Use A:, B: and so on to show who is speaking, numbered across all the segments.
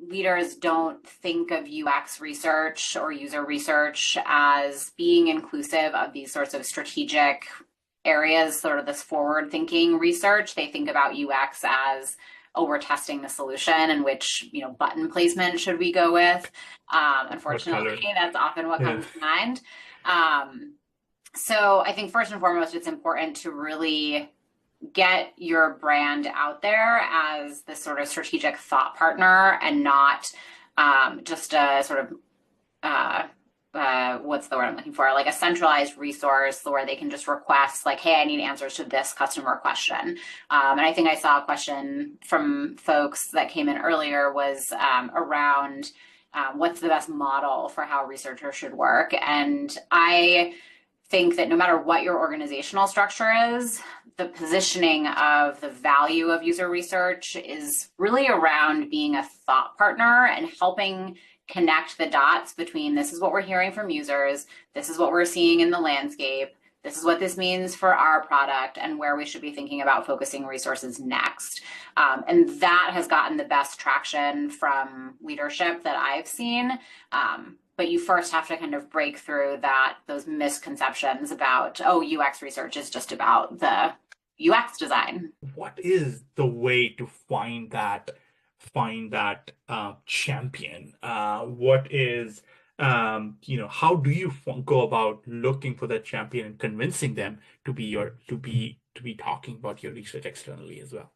A: leaders don't think of UX research or user research as being inclusive of these sorts of strategic areas, sort of this forward-thinking research. They think about UX as, oh, we're testing the solution and which, button placement should we go with? Unfortunately, that's often what comes to mind. So I think first and foremost, it's important to really get your brand out there as this sort of strategic thought partner and not just a sort of what's the word I'm looking for? Like a centralized resource where they can just request like, hey, I need answers to this customer question. And I think I saw a question from folks that came in earlier was around what's the best model for how researchers should work. And I think that no matter what your organizational structure is, the positioning of the value of user research is really around being a thought partner and helping connect the dots between this is what we're hearing from users, this is what we're seeing in the landscape, this is what this means for our product, and where we should be thinking about focusing resources next. And that has gotten the best traction from leadership that I've seen. But you first have to kind of break through those misconceptions about, oh, UX research is just about the UX design.
B: What is the way to find that champion? What is, how do you go about looking for that champion and convincing them to be talking about your research externally as well?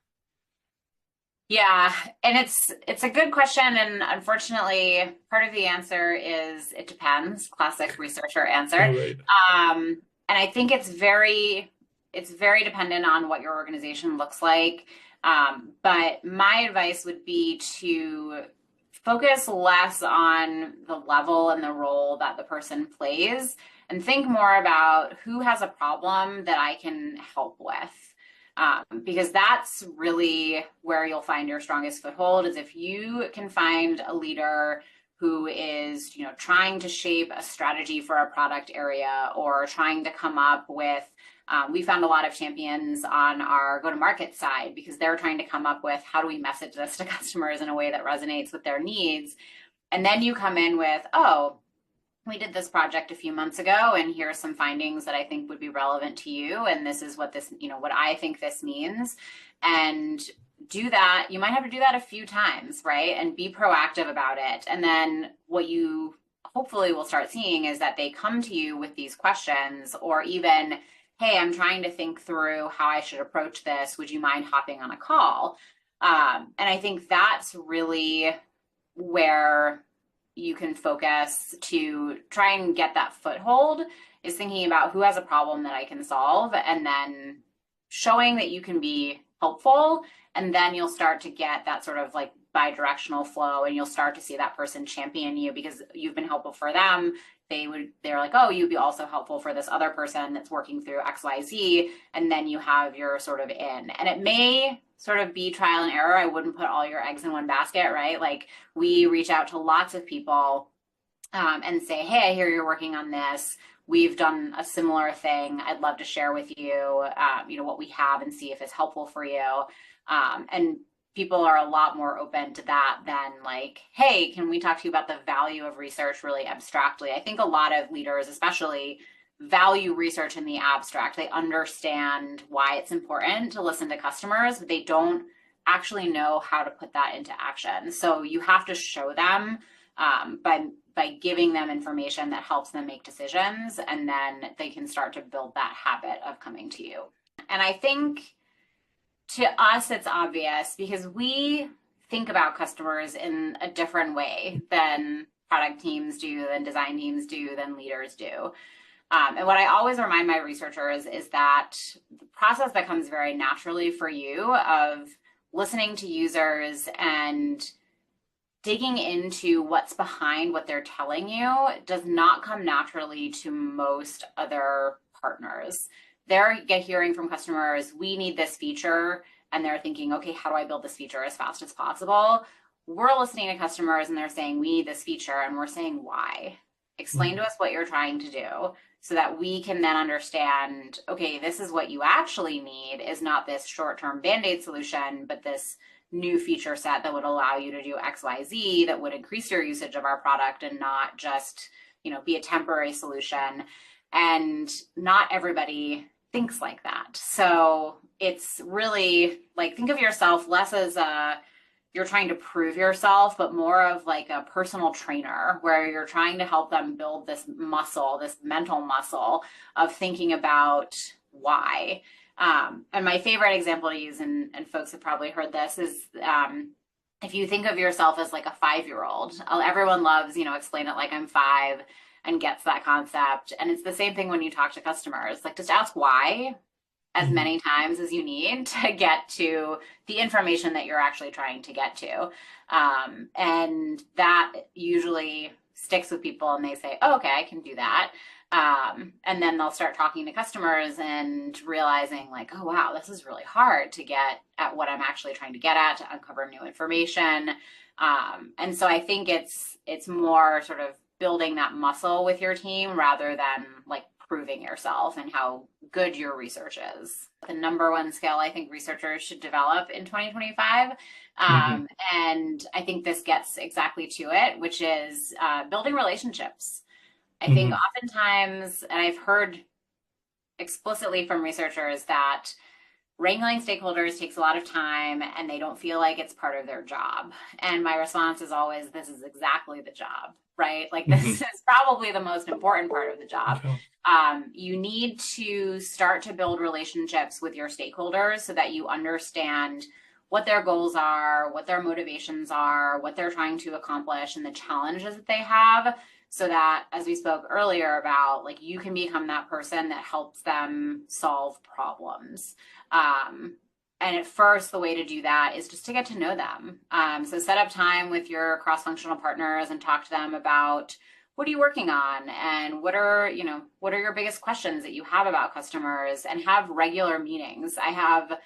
A: Yeah, and it's a good question, and unfortunately, part of the answer is it depends. Classic researcher answer.
B: Right.
A: And I think it's very dependent on what your organization looks like. But my advice would be to focus less on the level and the role that the person plays, and think more about who has a problem that I can help with. Because that's really where you'll find your strongest foothold, is if you can find a leader who is, trying to shape a strategy for a product area or trying to come up with, we found a lot of champions on our go-to-market side because they're trying to come up with how do we message this to customers in a way that resonates with their needs. And then you come in with, oh, we did this project a few months ago, and here are some findings that I think would be relevant to you. And this is what this, what I think this means. And do that. You might have to do that a few times, right? And be proactive about it. And then what you hopefully will start seeing is that they come to you with these questions, or even, hey, I'm trying to think through how I should approach this. Would you mind hopping on a call? And I think that's really where you can focus to try and get that foothold, is thinking about who has a problem that I can solve, and then showing that you can be helpful. And then you'll start to get that sort of like bi-directional flow, and you'll start to see that person champion you because you've been helpful for them. They're like, oh, you'd be also helpful for this other person that's working through XYZ. And then you have your sort of in. And it may sort of be trial and error. I wouldn't put all your eggs in one basket, right? Like, we reach out to lots of people and say, hey, I hear you're working on this. We've done a similar thing. I'd love to share with you, what we have and see if it's helpful for you. And people are a lot more open to that than like, hey, can we talk to you about the value of research really abstractly? I think a lot of leaders, especially, value research in the abstract. They understand why it's important to listen to customers, but they don't actually know how to put that into action. So you have to show them by giving them information that helps them make decisions, and then they can start to build that habit of coming to you. And I think to us, it's obvious because we think about customers in a different way than product teams do, than design teams do, than leaders do. And what I always remind my researchers is that the process that comes very naturally for you of listening to users and digging into what's behind what they're telling you does not come naturally to most other partners. They're hearing from customers, we need this feature, and they're thinking, okay, how do I build this feature as fast as possible? We're listening to customers and they're saying, we need this feature, and we're saying, why? Explain to us what you're trying to do, so that we can then understand, okay, this is what you actually need, is not this short-term Band-Aid solution, but this new feature set that would allow you to do XYZ that would increase your usage of our product and not just, be a temporary solution. And not everybody thinks like that. So it's really like, think of yourself less as you're trying to prove yourself, but more of like a personal trainer where you're trying to help them build this muscle, this mental muscle of thinking about why. And my favorite example to use, and folks have probably heard this, is if you think of yourself as like a 5-year-old, everyone loves, explain it like I'm 5 and gets that concept. And it's the same thing when you talk to customers, like just ask why as many times as you need to get to the information that you're actually trying to get to. And that usually sticks with people and they say, oh, okay, I can do that. And then they'll start talking to customers and realizing like, oh, wow, this is really hard to get at what I'm actually trying to get at, to uncover new information. And so I think it's more sort of building that muscle with your team rather than like proving yourself and how good your research is. The number one skill I think researchers should develop in 2025. And I think this gets exactly to it, which is building relationships. I think oftentimes, and I've heard explicitly from researchers that wrangling stakeholders takes a lot of time and they don't feel like it's part of their job. And my response is always, this is exactly the job, right? Like this is probably the most important part of the job. You need to start to build relationships with your stakeholders so that you understand what their goals are, what their motivations are, what they're trying to accomplish, and the challenges that they have, so that, as we spoke earlier about, like you can become that person that helps them solve problems. And at first, the way to do that is just to get to know them. So set up time with your cross-functional partners and talk to them about what are you working on and what are your biggest questions that you have about customers, and have regular meetings. I have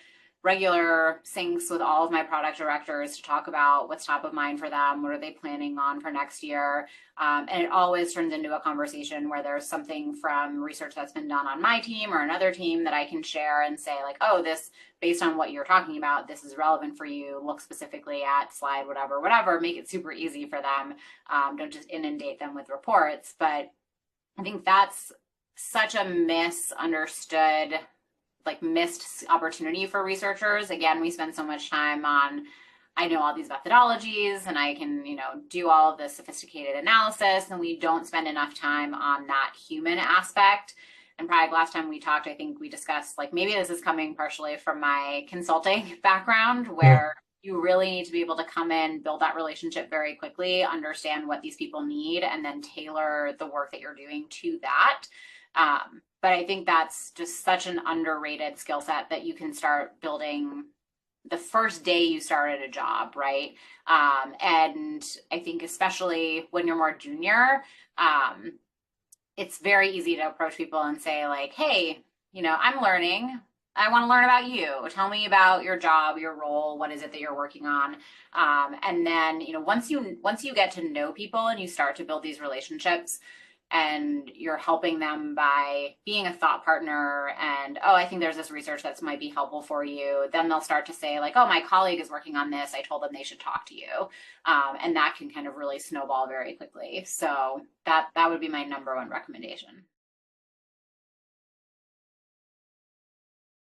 A: regular syncs with all of my product directors to talk about what's top of mind for them, what are they planning on for next year. And it always turns into a conversation where there's something from research that's been done on my team or another team that I can share and say like, oh, this, based on what you're talking about, this is relevant for you. Look specifically at slide, whatever, make it super easy for them. Don't just inundate them with reports. But I think that's such a misunderstood, like missed opportunity for researchers. Again, we spend so much time on, I know all these methodologies and I can, do all of this sophisticated analysis, and we don't spend enough time on that human aspect. And probably last time we talked, I think we discussed, like, maybe this is coming partially from my consulting background, where you really need to be able to come in, build that relationship very quickly, understand what these people need, and then tailor the work that you're doing to that. But I think that's just such an underrated skill set that you can start building the first day you start at a job, right? And I think especially when you're more junior, it's very easy to approach people and say like, hey, I'm learning. I want to learn about you. Tell me about your job, your role. What is it that you're working on? And then, once you get to know people and you start to build these relationships, and you're helping them by being a thought partner and, oh, I think there's this research that might be helpful for you, then they'll start to say like, oh, my colleague is working on this. I told them they should talk to you. And that can kind of really snowball very quickly. So that would be my number one recommendation.